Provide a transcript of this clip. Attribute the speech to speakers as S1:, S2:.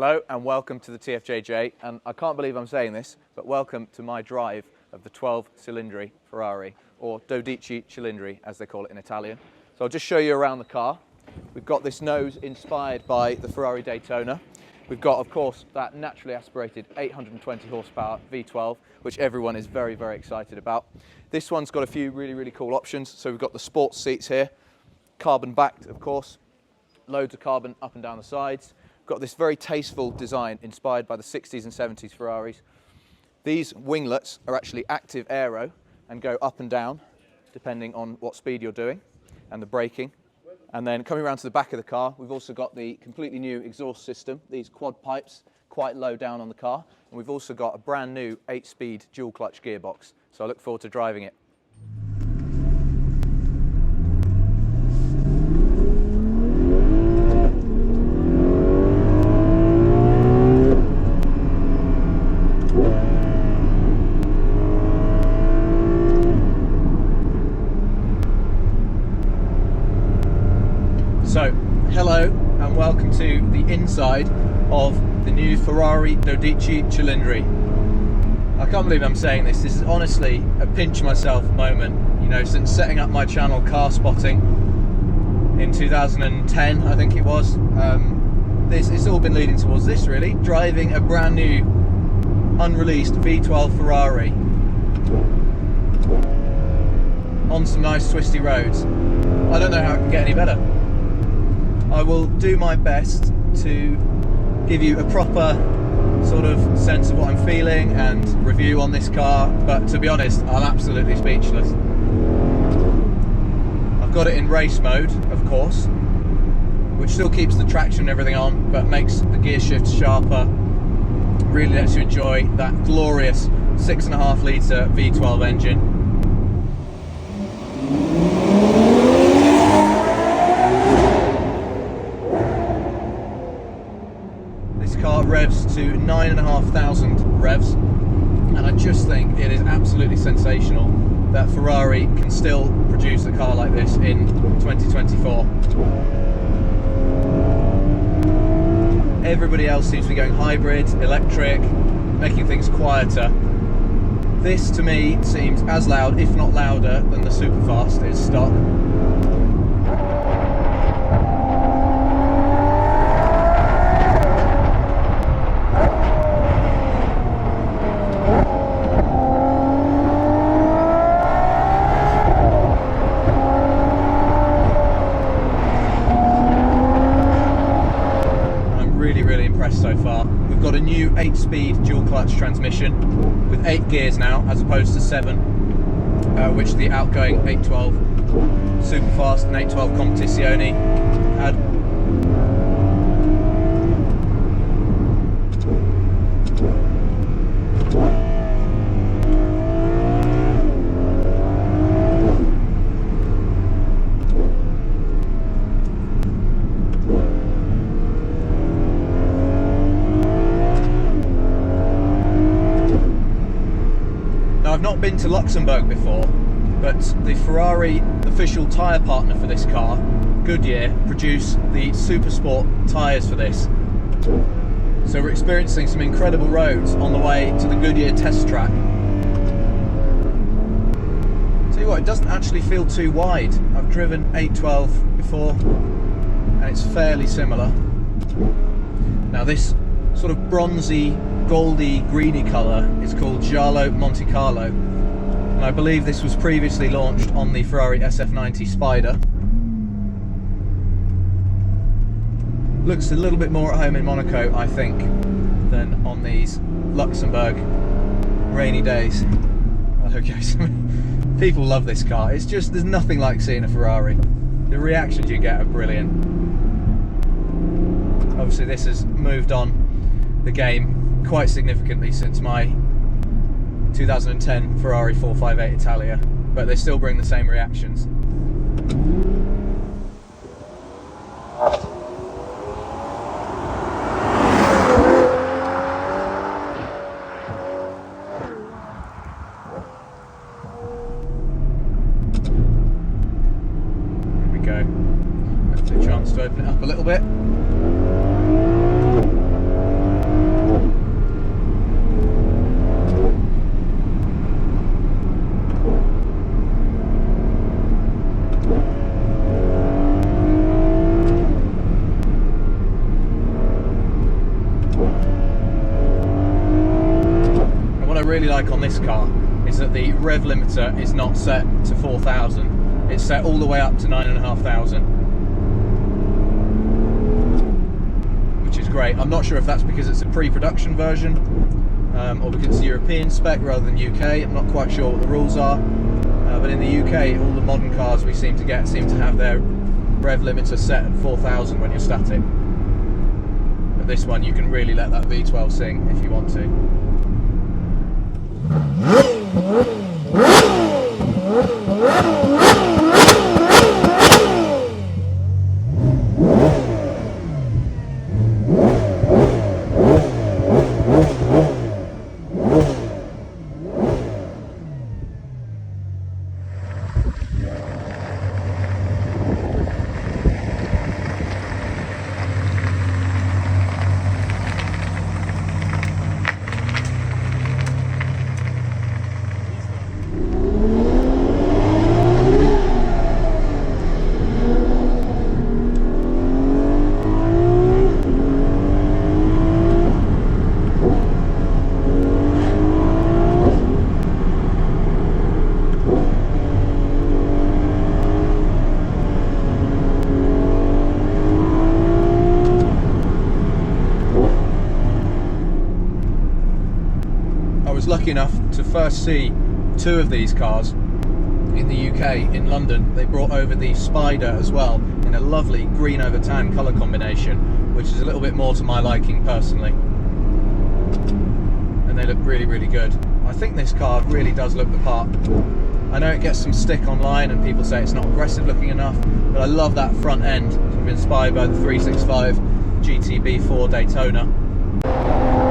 S1: Hello and welcome to the TFJJ, and I can't believe I'm saying this, but welcome to my drive of the 12Cilindri Ferrari, or 12Cilindri as they call it in Italian. So I'll just show you around the car. We've got this nose inspired by the Ferrari Daytona. We've got, of course, that naturally aspirated 820 horsepower V12, which everyone is very, very excited about. This one's got a few really cool options. So we've got the sports seats here, carbon backed, of course, loads of carbon up and down the sides. Got this very tasteful design inspired by the 60s and 70s Ferraris. These winglets are actually active aero and go up and down depending on what speed you're doing and the braking. And then coming around to the back of the car, we've also got the completely new exhaust system, these quad pipes quite low down on the car. And we've also got a brand new 8-speed dual clutch gearbox. So I look forward to driving it. So, hello and welcome to the inside of the new Ferrari 12Cilindri. I can't believe I'm saying this. This is honestly a pinch myself moment. You know, since setting up my channel Car Spotting in 2010, I think it was. It's all been leading towards this really. Driving a brand new, unreleased V12 Ferrari on some nice twisty roads. I don't know how it can get any better. I will do my best to give you a proper sort of sense of what I'm feeling and review on this car, but to be honest, I'm absolutely speechless. I've got it in race mode, of course, which still keeps the traction and everything on, but makes the gear shifts sharper, really lets you enjoy that glorious 6.5 litre V12 engine. Revs to 9,500 revs, and I just think it is absolutely sensational that Ferrari can still produce a car like this in 2024. Everybody else seems to be going hybrid, electric, making things quieter. This to me seems as loud, if not louder, than the Superfast is stock. So far. We've got a new 8-speed dual clutch transmission with 8 gears now as opposed to 7, which the outgoing 812 Superfast and 812 Competizione had. I've not been to Luxembourg before, but the Ferrari official tyre partner for this car, Goodyear, produce the Super Sport tyres for this. So we're experiencing some incredible roads on the way to the Goodyear test track. Tell you what, it doesn't actually feel too wide. I've driven 812 before and it's fairly similar. Now this sort of bronzy, goldy, greeny colour is called Giallo Monte Carlo, and I believe this was previously launched on the Ferrari SF90 Spider. Looks a little bit more at home in Monaco, I think, than on these Luxembourg rainy days. Okay, so people love this car. It's just, there's nothing like seeing a Ferrari. The reactions you get are brilliant. Obviously this has moved on the game quite significantly since my 2010 Ferrari 458 Italia, but they still bring the same reactions. Here we go. Hopefully a chance to open it up a little bit. really like on this car is that the rev limiter is not set to 4,000. It's set all the way up to 9,500, which is great. I'm not sure if that's because it's a pre-production version or because it's European spec rather than UK. I'm not quite sure what the rules are, but in the UK, all the modern cars we seem to have their rev limiter set at 4,000 when you're static. But this one, you can really let that V12 sing if you want to. Lucky enough to first see two of these cars in the UK, in London. They brought over the Spider as well in a lovely green over tan colour combination, which is a little bit more to my liking personally, and they look really, really good. I think this car really does look the part. I know it gets some stick online and people say it's not aggressive looking enough, but I love that front end, sort of inspired by the 365 GTB4 Daytona.